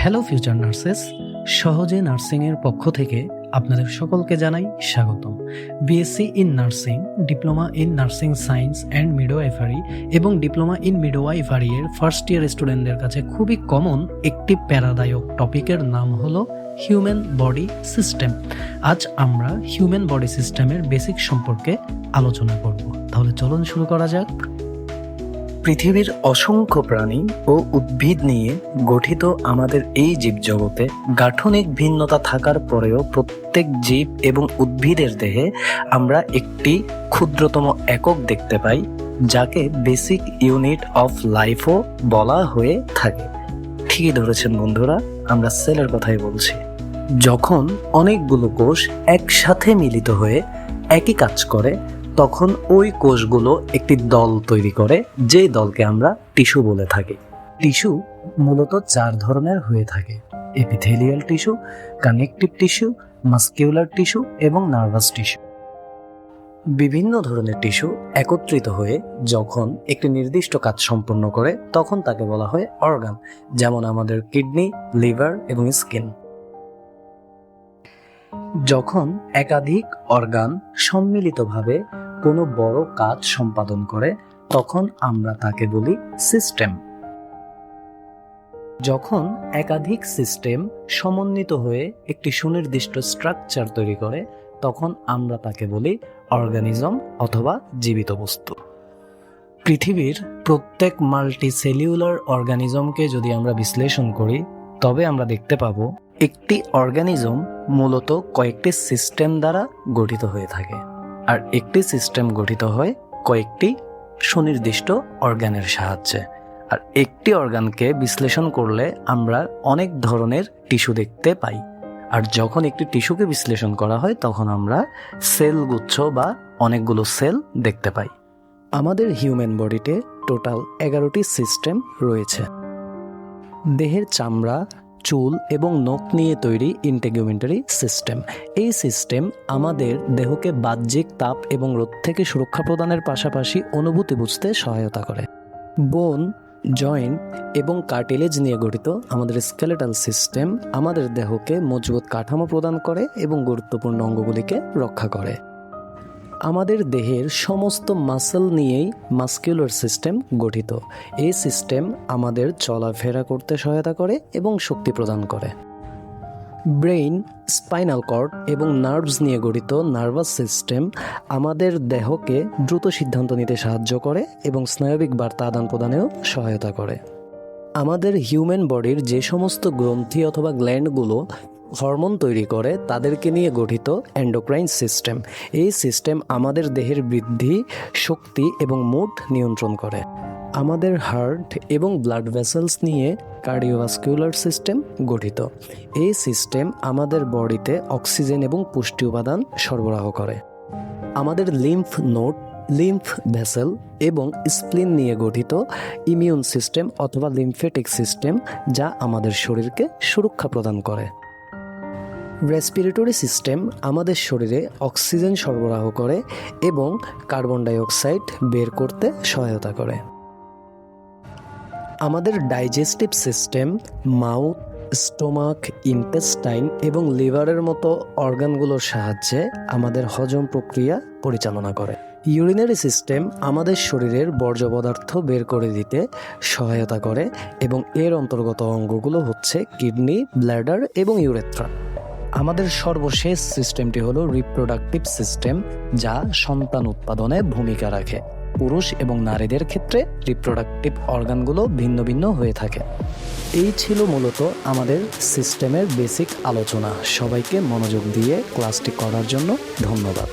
Hello future nurses, সহজে নার্সিংয়ের পক্ষ থেকে আপনাদের সকলকে জানাই স্বাগতম। BSc in nursing, diploma in nursing science and midwifery এবং ডিপ্লোমা ইন মিডওয়াইফারি এর ফার্স্ট ইয়ার স্টুডেন্টদের কাছে খুবই কমন একটি প্যারাদায়ক টপিকের নাম হলো হিউম্যান বডি সিস্টেম। আজ আমরা হিউম্যান বডি সিস্টেমের বেসিক সম্পর্কে আলোচনা করব। তাহলে চলুন শুরু করা যাক। পৃথিবীর অসংখ্য প্রাণী ও উদ্ভিদ নিয়ে গঠিত আমাদের এই জীবজগতে গাঠনিক ভিন্নতা থাকার পরেও প্রত্যেক জীব এবং উদ্ভিদের দেহে আমরা একটি ক্ষুদ্রতম একক দেখতে পাই, যাকে বেসিক ইউনিট অফ লাইফও বলা হয়ে থাকে। ঠিকই ধরেছেন বন্ধুরা, আমরা সেলের কথাই বলছি। যখন অনেকগুলো কোষ একসাথে মিলিত হয়ে একই কাজ করে, তখন ওই কোষগুলো একটি দল তৈরি করে, যে দলকে আমরা টিস্যু বলে থাকি। টিস্যু মূলত 4 ধরনের হয়ে থাকে: epithelial tissue, connective tissue, muscular tissue এবং নার্ভাস টিস্যু। বিভিন্ন ধরনের টিস্যু একত্রিত হয়ে যখন একটি নির্দিষ্ট কাজ সম্পন্ন করে, তখন তাকে বলা হয় অর্গান, যেমন আমাদের কিডনি, লিভার এবং স্কিন। যখন একাধিক অর্গান সম্মিলিতভাবে কোনো বড় কাজ সম্পাদন করে, তখন আমরা তাকে বলি সিস্টেম। যখন একাধিক সিস্টেম সমন্বিত হয়ে একটি সুনির্দিষ্ট স্ট্রাকচার তৈরি করে, তখন আমরা তাকে বলি অর্গানিজম অথবা জীবিত বস্তু। পৃথিবীর প্রত্যেক মাল্টিসেলুলার অর্গানিজমকে যদি আমরা বিশ্লেষণ করি, তবে আমরা দেখতে পাবো একটি অর্গানিজম মূলত কয়েকটি সিস্টেম দ্বারা গঠিত হয়ে থাকে, আর একটি সিস্টেম গঠিত হয় কয়েকটি সুনির্দিষ্ট অর্গানের সাহায্যে। আর একটি অর্গানকে বিশ্লেষণ করলে আমরা অনেক ধরনের টিস্যু দেখতে পাই, আর যখন একটি টিস্যুকে বিশ্লেষণ করা হয়, তখন আমরা সেল গুচ্ছ বা অনেকগুলো সেল দেখতে পাই। আমাদের হিউম্যান বডিতে টোটাল 11টি সিস্টেম রয়েছে। দেহের চামড়া, চুল এবং নখ নিয়ে তৈরি ইন্টিগুমেন্টারি সিস্টেম। এই সিস্টেম আমাদের দেহকে বাহ্যিক তাপ এবং রোদ থেকে সুরক্ষা প্রদানের পাশাপাশি অনুভূতি বুঝতে সহায়তা করে। বোন, জয়েন্ট এবং কার্টিলেজ নিয়ে গঠিত আমাদের স্কেলেটাল সিস্টেম আমাদের দেহকে মজবুত কাঠামো প্রদান করে এবং গুরুত্বপূর্ণ অঙ্গগুলিকে রক্ষা করে। আমাদের দেহের সমস্ত মাসল নিয়েই মাসকিউলার সিস্টেম গঠিত। এই সিস্টেম আমাদের চলাফেরা করতে সহায়তা করে এবং শক্তি প্রদান করে। ব্রেইন, স্পাইনাল কর্ড এবং নার্ভস নিয়ে গঠিত নার্ভাস সিস্টেম আমাদের দেহকে দ্রুত সিদ্ধান্ত নিতে সাহায্য করে এবং স্নায়বিক বার্তা আদান প্রদানেও সহায়তা করে। আমাদের হিউম্যান বডির যে সমস্ত গ্রন্থি অথবা গ্ল্যান্ডগুলো হরমোন তৈরি করে, তাদেরকে নিয়ে গঠিত এন্ডোক্রাইন সিস্টেম। এই সিস্টেম আমাদের দেহের বৃদ্ধি, শক্তি এবং মুড নিয়ন্ত্রণ করে। আমাদের হার্ট এবং ব্লাড ভেসেলস নিয়ে কার্ডিওভাস্কুলার সিস্টেম গঠিত। এই সিস্টেম আমাদের বডিতে অক্সিজেন এবং পুষ্টি উপাদান সরবরাহ করে। আমাদের লিম্ফ নোড, লিম্ফ ভেসেল এবং স্প্লিন নিয়ে গঠিত ইমিউন সিস্টেম অথবা লিম্ফেটিক সিস্টেম, যা আমাদের শরীরকে সুরক্ষা প্রদান করে। রেসপিরেটরি সিস্টেম আমাদের শরীরে অক্সিজেন সরবরাহ করে এবং কার্বন ডাই অক্সাইড বের করতে সহায়তা করে। আমাদের digestive system mouth, stomach, intestine এবং লিভারের মতো অর্গানগুলোর সাহায্যে আমাদের হজম প্রক্রিয়া পরিচালনা করে। ইউরিনারি সিস্টেম আমাদের শরীরের বর্জ্য পদার্থ বের করে দিতে সহায়তা করে এবং এর অন্তর্গত অঙ্গগুলো হচ্ছে কিডনি, ব্ল্যাডার এবং ইউরেথ্রা। আমাদের সর্বশেষ সিস্টেমটি হলো রিপ্রোডাক্টিভ সিস্টেম, যা সন্তান উৎপাদনে ভূমিকা রাখে। পুরুষ এবং নারীদের ক্ষেত্রে রিপ্রোডাক্টিভ অর্গানগুলো ভিন্ন ভিন্ন হয়ে থাকে। এই ছিল মূলত আমাদের সিস্টেমের বেসিক আলোচনা। সবাইকে মনোযোগ দিয়ে ক্লাসটি করার জন্য ধন্যবাদ।